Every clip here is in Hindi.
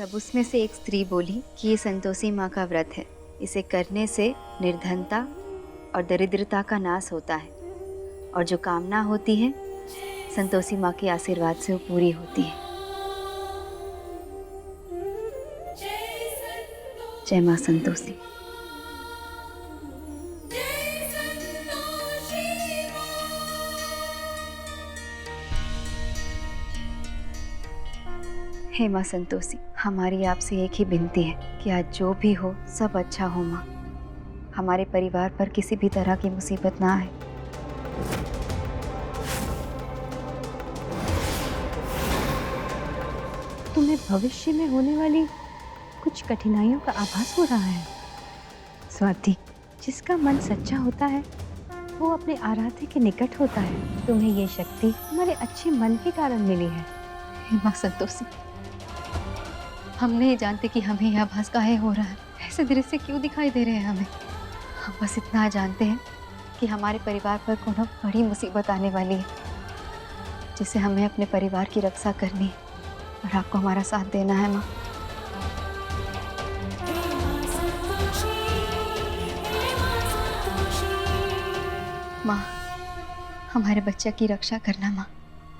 तब उसमें से एक स्त्री बोली कि ये संतोषी माँ का व्रत है, इसे करने से निर्धनता और दरिद्रता का नाश होता है और जो कामना होती है संतोषी माँ के आशीर्वाद से वो पूरी होती है। जय माँ संतोषी। हे माँ संतोषी, हमारी आपसे एक ही विनती है कि आज जो भी हो सब अच्छा हो माँ। हमारे परिवार पर किसी भी तरह की मुसीबत ना आए। तुम्हें भविष्य में होने वाली कुछ कठिनाइयों का आभास हो रहा है स्वाति। जिसका मन सच्चा होता है वो अपने आराध्य के निकट होता है। तुम्हें ये शक्ति तुम्हारे अच्छे मन के कारण मिली है। हे माँ संतोषी, हम नहीं जानते कि हमें यह आभास काहे हो रहा है, ऐसे दृश्य क्यों दिखाई दे रहे हैं हमें। हम बस इतना जानते हैं कि हमारे परिवार पर कोनो बड़ी मुसीबत आने वाली है, जिसे हमें अपने परिवार की रक्षा करनी है और आपको हमारा साथ देना है माँ। माँ, हमारे बच्चे की रक्षा करना माँ।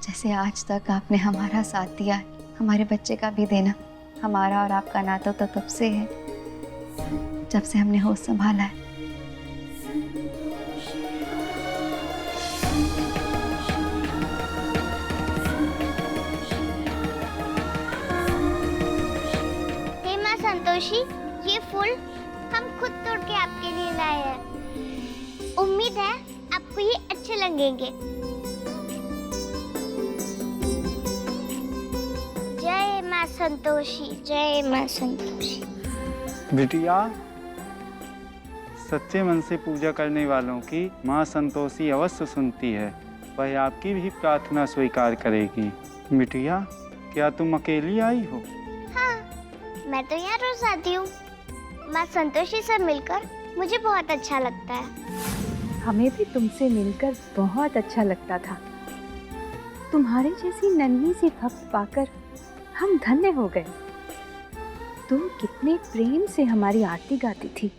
जैसे आज तक आपने हमारा साथ दिया है, हमारे बच्चे का भी देना। हमारा और आपका नाता तो तब से है जब से हमने होश संभाला है। हे माँ संतोषी, ये फूल हम खुद तोड़ के आपके लिए लाए हैं। उम्मीद है आपको ये अच्छे लगेंगे। जय माँ संतोषी, जय माँ संतोषी। बिटिया, सच्चे मन से पूजा करने वालों की माँ संतोषी अवश्य सुनती है। वह आपकी भी प्रार्थना स्वीकार करेगी। बिटिया, क्या तुम अकेली आई हो? हाँ, मैं तो यहाँ रोज आती हूँ। माँ संतोषी से मिलकर मुझे बहुत अच्छा लगता है। हमें भी तुमसे मिलकर बहुत अच्छा लगता था। तुम्हारे जैसी नन्ही सी भक्त पाकर हम धन्य हो गए। तुम कितने प्रेम से हमारी आरती गाती थी।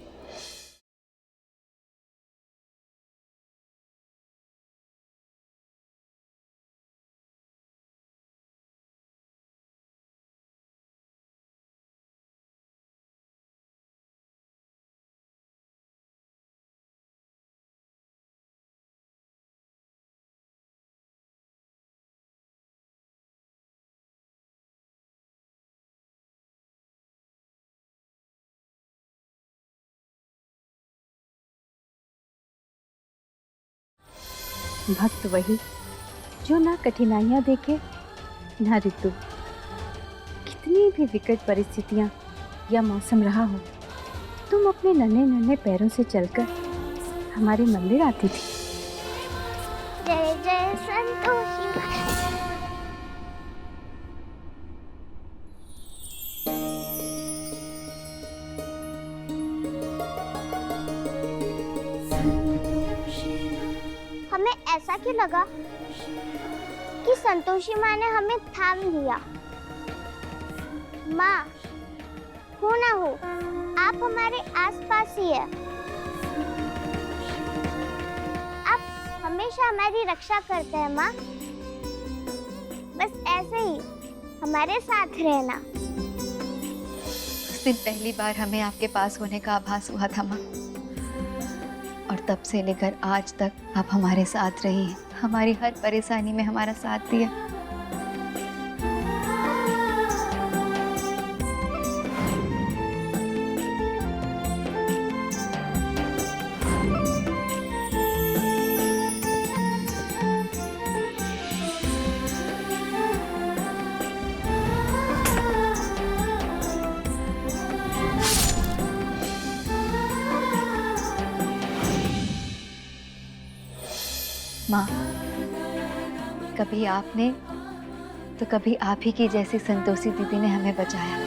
भक्त वही जो ना कठिनाइयां देखे ना ऋतु। कितनी भी विकट परिस्थितियां या मौसम रहा हो, तुम अपने नन्हे नन्हे पैरों से चलकर हमारे मंदिर आती थी। जय जय संतोषी। हमें ऐसा क्यों लगा कि संतोषी माँ ने हमें थाम लिया। माँ, हो ना हो, आप हमारे आसपास ही है। आप हमेशा हमारी रक्षा करते हैं माँ। बस ऐसे ही हमारे साथ रहना। उस दिन पहली बार हमें आपके पास होने का आभास हुआ था माँ, और तब से लेकर आज तक आप हमारे साथ रही हैं, हमारी हर परेशानी में हमारा साथ दिया। माँ, कभी आपने तो कभी आप ही की जैसी संतोषी दीदी ने हमें बचाया।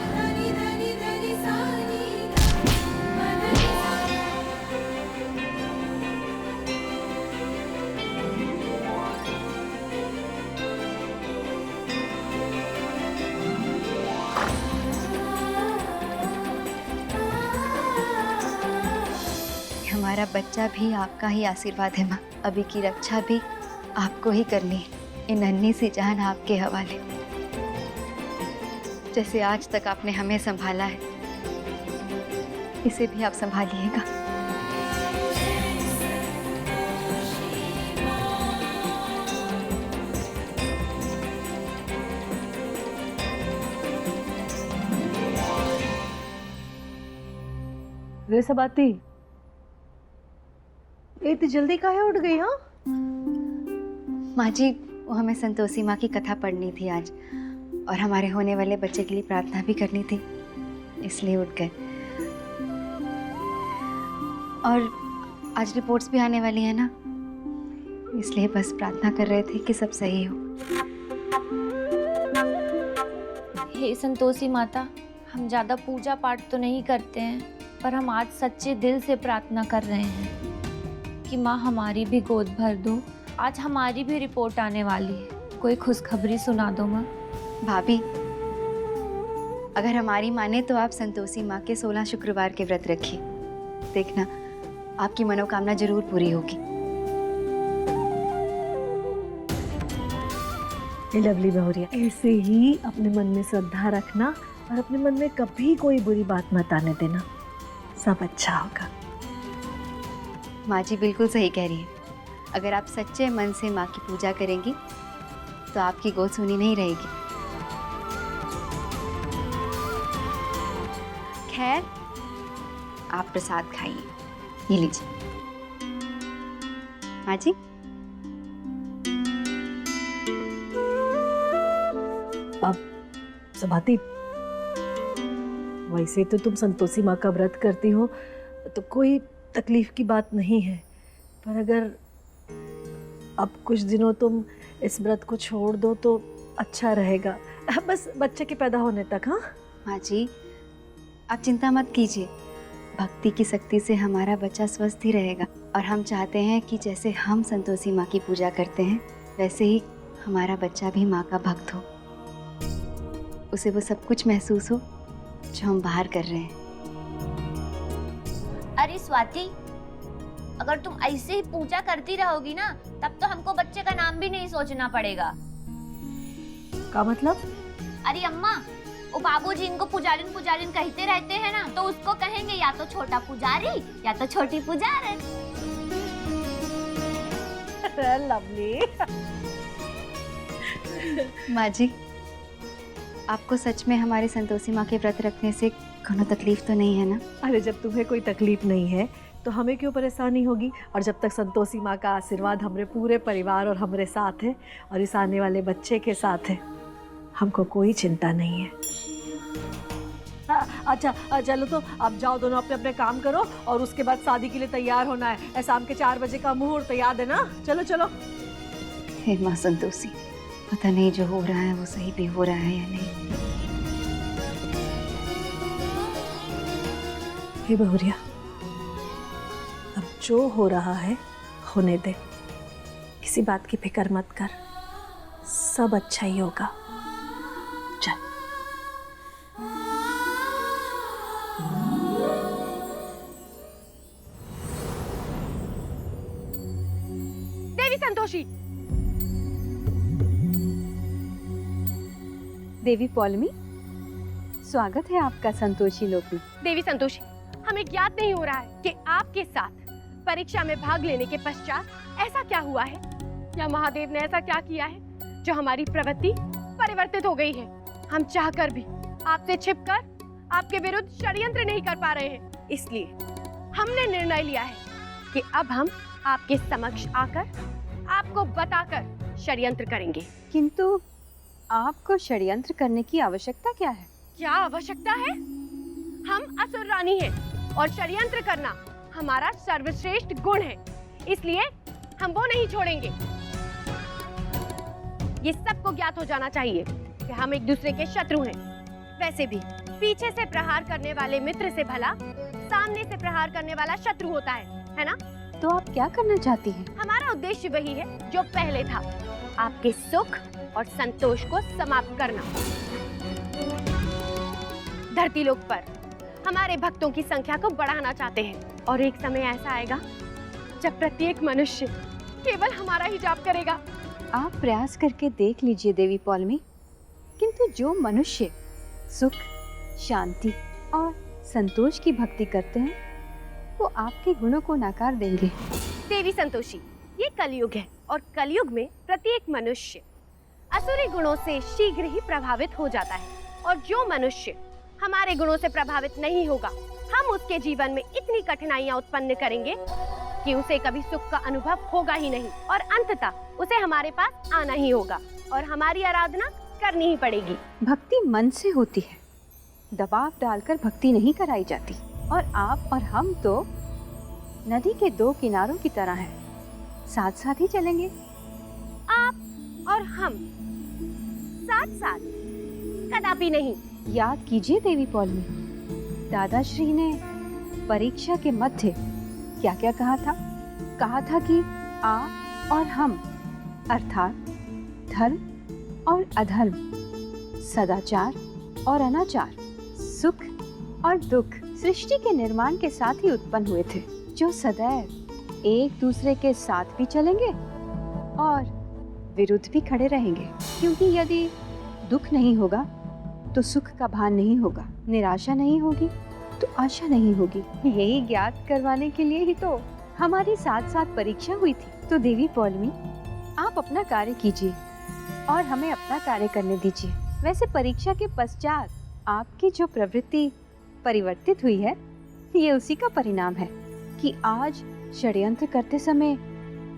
हमारा बच्चा भी आपका ही आशीर्वाद है माँ। अभी की रक्षा भी आपको ही करनी है। ये नन्ही सी जान आपके हवाले। जैसे आज तक आपने हमें संभाला है, इसे भी आप संभालिएगा। रे सबाती, इतनी जल्दी काहे उठ गई? हाँ माँ जी, वो हमें संतोषी माँ की कथा पढ़नी थी आज, और हमारे होने वाले बच्चे के लिए प्रार्थना भी करनी थी, इसलिए उठ गए। और आज रिपोर्ट्स भी आने वाली है ना, इसलिए बस प्रार्थना कर रहे थे कि सब सही हो। हे संतोषी माता, हम ज़्यादा पूजा पाठ तो नहीं करते हैं, पर हम आज सच्चे दिल से प्रार्थना कर रहे हैं कि माँ हमारी भी गोद भर दो। आज हमारी भी रिपोर्ट आने वाली है, कोई खुशखबरी सुना दो माँ। भाभी, अगर हमारी माने तो आप संतोषी माँ के 16 शुक्रवार के व्रत रखिए। देखना, आपकी मनोकामना जरूर पूरी होगी। लवली बहुरिया, ऐसे ही अपने मन में श्रद्धा रखना और अपने मन में कभी कोई बुरी बात मत आने देना, सब अच्छा होगा। माँ जी बिल्कुल सही कह रही है। अगर आप सच्चे मन से माँ की पूजा करेंगी तो आपकी गोद सूनी नहीं रहेगी। खैर, आप प्रसाद खाइए, ये लीजिए। माँ जी, अब सबाती, वैसे तो तुम संतोषी माँ का व्रत करती हो तो कोई तकलीफ की बात नहीं है, पर अगर अब कुछ दिनों तुम इस व्रत को छोड़ दो तो अच्छा रहेगा, बस बच्चे के पैदा होने तक। हाँ माँ जी, आप चिंता मत कीजिए। भक्ति की शक्ति से हमारा बच्चा स्वस्थ ही रहेगा, और हम चाहते हैं कि जैसे हम संतोषी माँ की पूजा करते हैं वैसे ही हमारा बच्चा भी माँ का भक्त हो, उसे वो सब कुछ महसूस हो जो हम बाहर कर रहे हैं। अरे स्वाति, अगर तुम ऐसे ही पूजा करती रहोगी ना, तब तो हमको बच्चे का नाम भी नहीं सोचना पड़ेगा। का मतलब? अरे अम्मा, वो बाबूजी इनको पुजारिन पुजारिन कहते रहते हैं ना, तो उसको कहेंगे या तो छोटा पुजारी या तो छोटी पुजारन। लवली। माँ जी, आपको सच में हमारी संतोषी माँ के व्रत रखने से कोनो तकलीफ तो नहीं है ना? अरे जब तुम्हें कोई तकलीफ नहीं है तो हमें क्यों परेशानी होगी? और जब तक संतोषी माँ का आशीर्वाद हमारे पूरे परिवार और हमारे साथ है और इस आने वाले बच्चे के साथ है, हमको कोई चिंता नहीं है। अच्छा चलो, तो आप जाओ, दोनों अपने अपने काम करो और उसके बाद शादी के लिए तैयार होना है। शाम के 4 बजे का मुहूर्त, याद है ना? चलो चलो। हे माँ संतोषी, पता नहीं जो हो रहा है वो सही भी हो रहा है या नहीं। हे बहुरिया, अब जो हो रहा है होने दे, किसी बात की फिक्र मत कर, सब अच्छा ही होगा। चल। देवी संतोषी, देवी पौलमी, स्वागत है आपका संतोषी लोक में। देवी संतोषी, हमें ज्ञात नहीं हो रहा है कि आपके साथ परीक्षा में भाग लेने के पश्चात ऐसा क्या हुआ है, या महादेव ने ऐसा क्या किया है जो हमारी प्रवृत्ति परिवर्तित हो गई है। हम चाहकर भी आपसे छिपकर आपके विरुद्ध षड्यंत्र नहीं कर पा रहे हैं, इसलिए हमने निर्णय लिया है कि अब हम आपके समक्ष आकर आपको बताकर षड्यंत्र करेंगे। किंतु आपको षड्यंत्र करने की आवश्यकता क्या है? क्या आवश्यकता है? हम असुर रानी हैं और षड्यंत्र करना हमारा सर्वश्रेष्ठ गुण है, इसलिए हम वो नहीं छोड़ेंगे। ये सबको ज्ञात हो जाना चाहिए कि हम एक दूसरे के शत्रु हैं। वैसे भी पीछे से प्रहार करने वाले मित्र से भला सामने से प्रहार करने वाला शत्रु होता है ना? तो आप क्या करना चाहती हैं? हमारा उद्देश्य वही है जो पहले था, आपके सुख और संतोष को समाप्त करना। धरती लोक पर हमारे भक्तों की संख्या को बढ़ाना चाहते हैं, और एक समय ऐसा आएगा जब प्रत्येक मनुष्य केवल हमारा ही जाप करेगा। आप प्रयास करके देख लीजिए देवी पौलमी, किंतु जो मनुष्य सुख, शांति और संतोष की भक्ति करते हैं वो आपके गुणों को नकार देंगे। देवी संतोषी, ये कलयुग है और कलयुग में प्रत्येक मनुष्य असुरी गुणों से शीघ्र ही प्रभावित हो जाता है, और जो मनुष्य हमारे गुणों से प्रभावित नहीं होगा, हम उसके जीवन में इतनी कठिनाइयां उत्पन्न करेंगे कि उसे कभी सुख का अनुभव होगा ही नहीं, और अंततः उसे हमारे पास आना ही होगा और हमारी आराधना करनी ही पड़ेगी। भक्ति मन से होती है, दबाव डालकर भक्ति नहीं कराई जाती। और आप और हम तो नदी के दो किनारों की तरह हैं, साथ साथ ही चलेंगे। आप और हम साथ साथ कदापि नहीं। याद कीजिए देवी पौलमी, दादाश्री ने परीक्षा के मध्य क्या क्या कहा था? कहा था कि आप और हम अर्थात धर्म और अधर्म, सदाचार और अनाचार, सुख और दुख सृष्टि के निर्माण के साथ ही उत्पन्न हुए थे, जो सदैव एक दूसरे के साथ भी चलेंगे और विरुद्ध भी खड़े रहेंगे। क्योंकि यदि दुख नहीं होगा तो सुख का भान नहीं होगा, निराशा नहीं होगी तो आशा नहीं होगी। यही ज्ञात करवाने के लिए ही तो हमारी साथ साथ परीक्षा हुई थी। तो देवी पौलमी, आप अपना कार्य कीजिए और हमें अपना कार्य करने दीजिए। वैसे परीक्षा के पश्चात आपकी जो प्रवृत्ति परिवर्तित हुई है, ये उसी का परिणाम है कि आज षड्यंत्र करते समय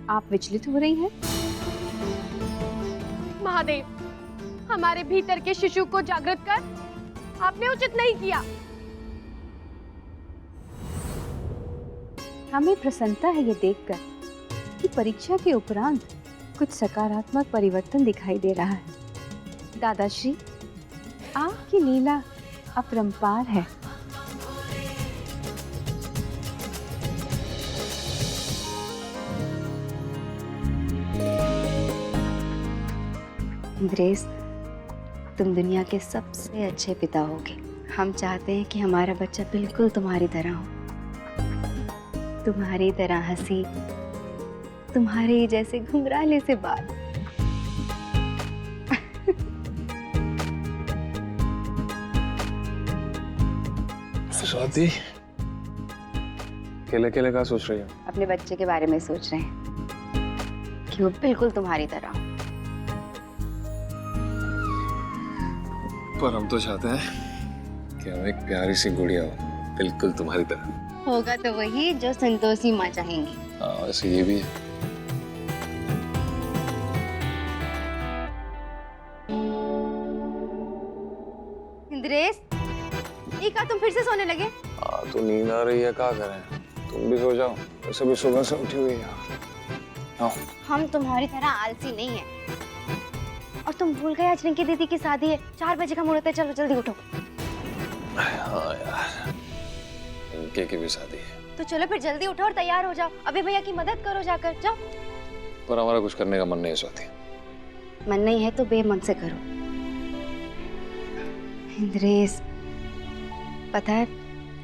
आप विचलित हो रही हैं। महादेव, हमारे भीतर के शिशु को जागृत कर आपने उचित नहीं किया। हमें प्रसन्नता है ये देखकर कि परीक्षा के उपरांत कुछ सकारात्मक परिवर्तन दिखाई दे रहा है। दादाश्री, आपकी लीला अपरंपार है। इंद्रेश, तुम दुनिया के सबसे अच्छे पिता होगे। हम चाहते हैं कि हमारा बच्चा बिल्कुल तुम्हारी तरह हो, तुम्हारी तरह हंसी, तुम्हारे जैसे घुंघराले से बाल। स्वाति, अकेले अकेले क्या सोच रही हो? अपने बच्चे के बारे में सोच रहे हैं कि वो बिल्कुल तुम्हारी तरह हो। पर हम तो चाहते हैं कि हम एक प्यारी सी गुड़िया हो, बिल्कुल तुम्हारी तरह। होगा तो वही जो संतोषी माँ चाहेंगी। हाँ, वैसे ये भी है। इंद्रेश, ये क्या तुम फिर से सोने लगे? हाँ, तो नींद आ रही है, क्या करें? तुम भी सो जाओ, वैसे भी सुबह से उठी हुई है। हाँ। हम तुम्हारी तरह आलसी नहीं है। और तुम भूल गए आज रिंकी दीदी की शादी है, 4 बजे का मुहूर्त है, चलो जल्दी उठो। हाँ यार, रिंकी की भी शादी है। तो चलो फिर जल्दी उठो और तैयार हो जाओ। अभी भैया की मदद करो, जाकर जाओ। पर हमारा कुछ करने का मन नहीं है स्वाति। मन नहीं है तो बेमन से करो। इंद्रेश, पता है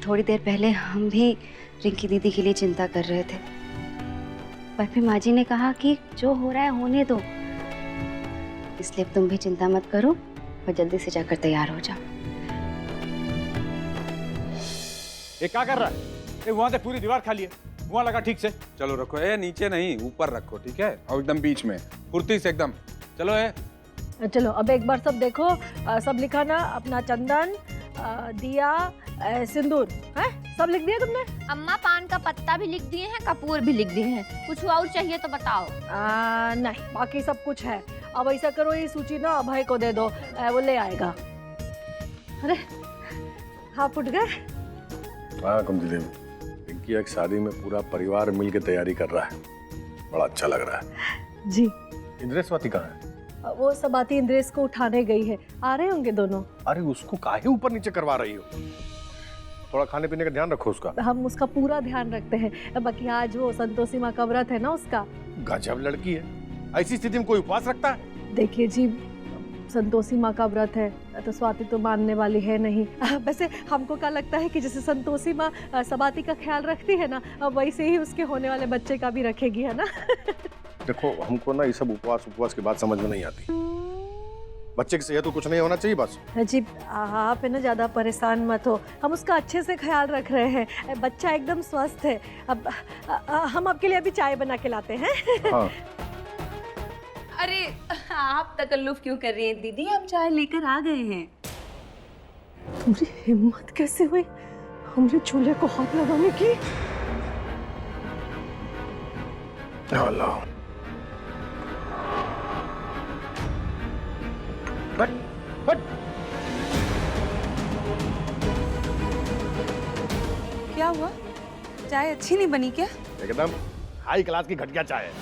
थोड़ी देर पहले हम भी रिंकी दीदी के लिए चिंता कर रहे थे, पर फिर माँ जी ने कहा कि जो हो रहा है होने दो, इसलिए तुम भी चिंता मत करो और जल्दी से जाकर तैयार हो जाओ। ये क्या कर रहा है? ये वहां से पूरी दीवार खाली है, वहां लगा ठीक से। चलो रखो, ए नीचे नहीं ऊपर रखो, ठीक है? और एकदम बीच में फुर्ती से एकदम। चलो ए चलो अब एक बार सब देखो, सब लिखा ना, अपना चंदन, दिया, सिंदूर, है सब लिख दिया तुमने? अम्मा पान का पत्ता भी लिख दिए हैं, कपूर भी लिख दिए हैं। कुछ और चाहिए तो बताओ। नहीं, बाकी सब कुछ है। अब ऐसा करो, ये सूची ना अभय को दे दो, वो ले आएगा। अरे हाथ उठ गए। हाँ कुंती देवी, रिंकी एक शादी में पूरा परिवार मिलकर तैयारी कर रहा है, बड़ा अच्छा लग रहा है। जी। इंद्रेश स्वाति कहाँ है? वो सबाती इंद्रेश को उठाने गई है, आ रहे होंगे दोनों। अरे उसको काहे ऊपर नीचे करवा रही हो? थोड़ा खाने पीने का ध्यान रखो उसका। हम उसका पूरा ध्यान रखते हैं। बाकी आज वो संतोषी माँ का व्रत है ना उसका। गजब लड़की है, ऐसी स्थिति में कोई उपवास रखता है? देखिए जी, संतोषी माँ का व्रत है, तो स्वाति तो मानने वाली है नहीं। वैसे हमको क्या लगता है कि जैसे संतोषी माँ सबाती का ख्याल रखती है ना, वैसे ही उसके होने वाले बच्चे का भी रखेगी, है ना। देखो हमको ना ये सब उपवास की बात समझ में नहीं आती। बच्चे की सेहत को कुछ नहीं होना चाहिए बस। जी आप है ना ज़्यादा परेशान मत हो, हम उसका अच्छे से ख्याल रख रहे हैं, बच्चा एकदम स्वस्थ है। अब हम आपके लिए अभी चाय बना के लाते हैं। हाँ। अरे आप तकल्लुफ क्यों कर रही हैं दीदी, हम चाय लेकर आ गए हैं। तुम्हारी हिम्मत कैसे हुई हमरे चूल्हे को हाथ लगाने की? अल्लाह। क्या हुआ, चाय अच्छी नहीं बनी क्या? एकदम हाई क्लास की घटिया चाय है।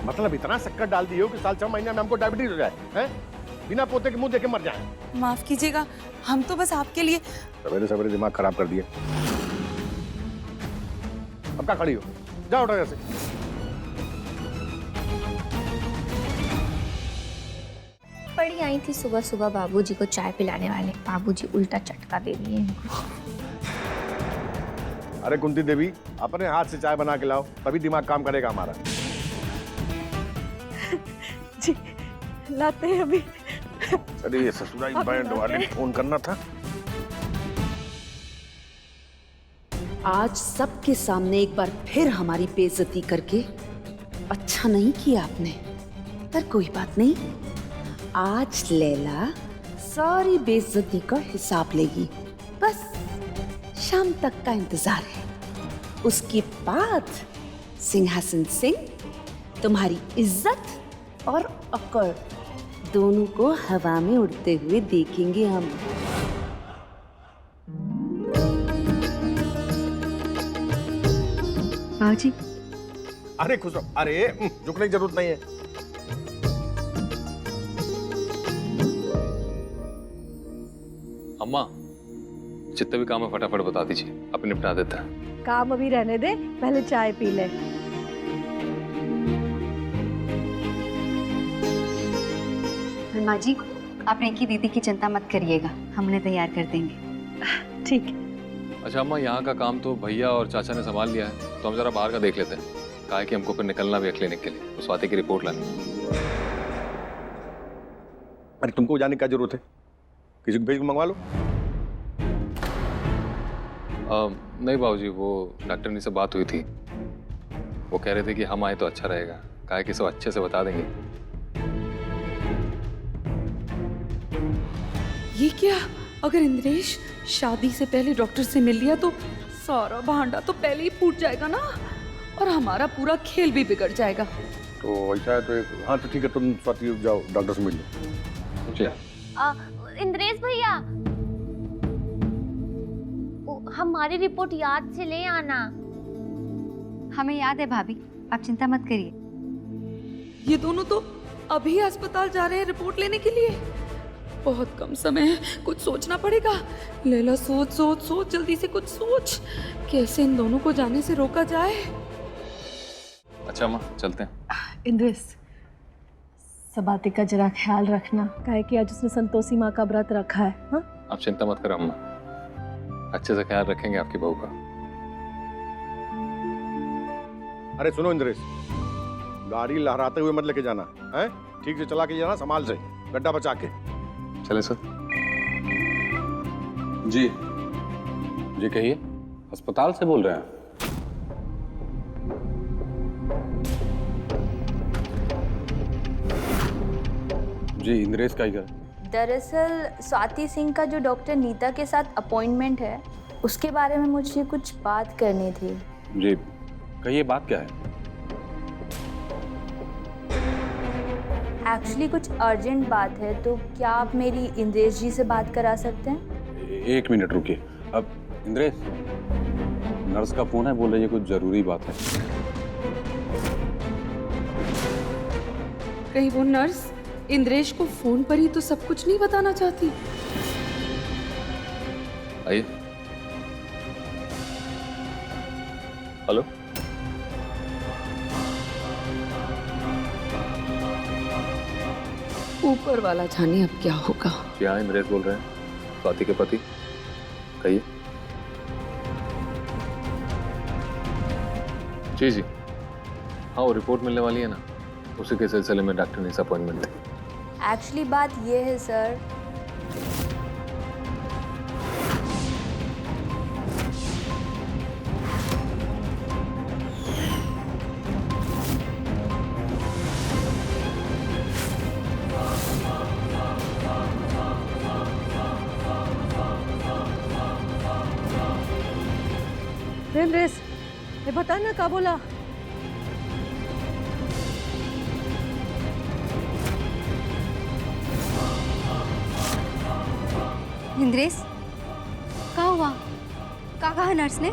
मतलब इतना शक्कर डाल दी हो कि साल 6 महीने में हमको डायबिटीज हो जाए, हैं? बिना पोते के मुंह देखे मर जाए। माफ कीजिएगा, हम तो बस आपके लिए। सवेरे सवेरे दिमाग खराब कर दिए। अब क्या खड़ी हो, जाओ उठो से। पड़ी आई थी सुबह सुबह बाबूजी को चाय पिलाने वाले, बाबूजी उल्टा चटका दे दिए इनको। अरे कुंती देवी, अपने हाथ से चाय बना के लाओ, तभी दिमाग काम करेगा हमारा। जी लाते हैं अभी। अरे ये ससुराई बैंड वाले फोन करना था। आज सबके सामने एक बार फिर हमारी बेइज्जती करके अच्छा नहीं किया आपने, पर कोई बात नहीं। आज लैला सारी बेइज्जती का हिसाब लेगी, बस शाम तक का इंतजार है। उसके बाद सिंहासन सिंह तुम्हारी इज्जत और अकड़ दोनों को हवा में उड़ते हुए देखेंगे हम। बाबूजी। अरे खुश रहो, अरे झुकने की जरूरत नहीं है। अम्मा, जितना भी काम है फटाफट बता दीजिए, अपन निपटा देता है। काम अभी रहने दे, पहले चाय पी ले। माँ जी, आप रिंकी दीदी की चिंता मत करिएगा, हम उन्हें तैयार कर देंगे। ठीक है। अच्छा अम्मा, यहाँ का काम तो भैया और चाचा ने संभाल लिया है, तो हम जरा बाहर का देख लेते हैं। कहा है कि हमको फिर निकलना भी है क्लिनिक के लिए, उस स्वाति की रिपोर्ट लानी। अरे तुमको जाने की जरूरत है, किसी को भेज के मंगवा लो। नहीं बाबूजी, वो डॉक्टरनी से बात हुई थी, वो कह रहे थे कि हम आए तो अच्छा रहेगा। कहा है कि सब अच्छे से बता देंगे। ये क्या, अगर इंद्रेश शादी से पहले डॉक्टर से मिल लिया तो सारा भांडा तो पहले ही फूट जाएगा ना, और हमारा पूरा खेल भी बिगड़ जाएगा। तो ऐसा है तो हाँ तो ठीक है, तुम स्वाति जाओ डॉक्टर से मिल लो। चलिए। इंद्रेश भैया, हमारी रिपोर्ट याद से ले आना। हमें याद है भाभी, आप चिंता मत करिए। ये दोनों तो अभी अस्पताल जा रहे हैं रिपोर्ट लेने के लिए। बहुत कम समय है, कुछ सोचना पड़ेगा। लैला सोच सोच सोच, जल्दी से कुछ सोच, कैसे इन दोनों को जाने से रोका जाए। अच्छा अम्मा, चलते हैं। इंद्रेश, सबाती का जरा ख्याल रखना, काहे कि आज उसने संतोषी माँ का व्रत रखा है। हाँ? आप चिंता मत करो अम्मा, अच्छे से ख्याल रखेंगे आपकी बहू का। अरे सुनो इंद्रेश, गाड़ी लहराते हुए मत लेके जाना है, ठीक से चला के जाना, संभाल से, गड्ढा बचा के। चले सर। जी जी कहिए, अस्पताल से बोल रहे हैं? जी इंद्रेश का ही घर। दरअसल स्वाति सिंह का जो डॉक्टर नीता के साथ अपॉइंटमेंट है, उसके बारे में मुझे कुछ बात करनी थी। जी कहिए, बात क्या है? एक्चुअली कुछ अर्जेंट बात है, तो क्या आप मेरी इंद्रेश जी से बात करा सकते हैं? एक मिनट रुकिए। अब इंद्रेश, नर्स का फोन है, बोल रही है कुछ जरूरी बात है। कहीं वो नर्स इंद्रेश को फोन पर ही तो सब कुछ नहीं बताना चाहती। आइए। हेलो। ऊपर वाला जाने अब क्या होगा। जी हाँ, इंद्रेश बोल रहे हैं, स्वाति के पति। कहिए। जी जी हाँ, वो रिपोर्ट मिलने वाली है ना, उसी के सिलसिले में डॉक्टर ने इस अपॉइंटमेंट दी। एक्चुअली बात ये है सर, इंद्रेश, ये बता ना क्या बोला। इंद्रेश, क्या हुआ? क्या कहा नर्स ने?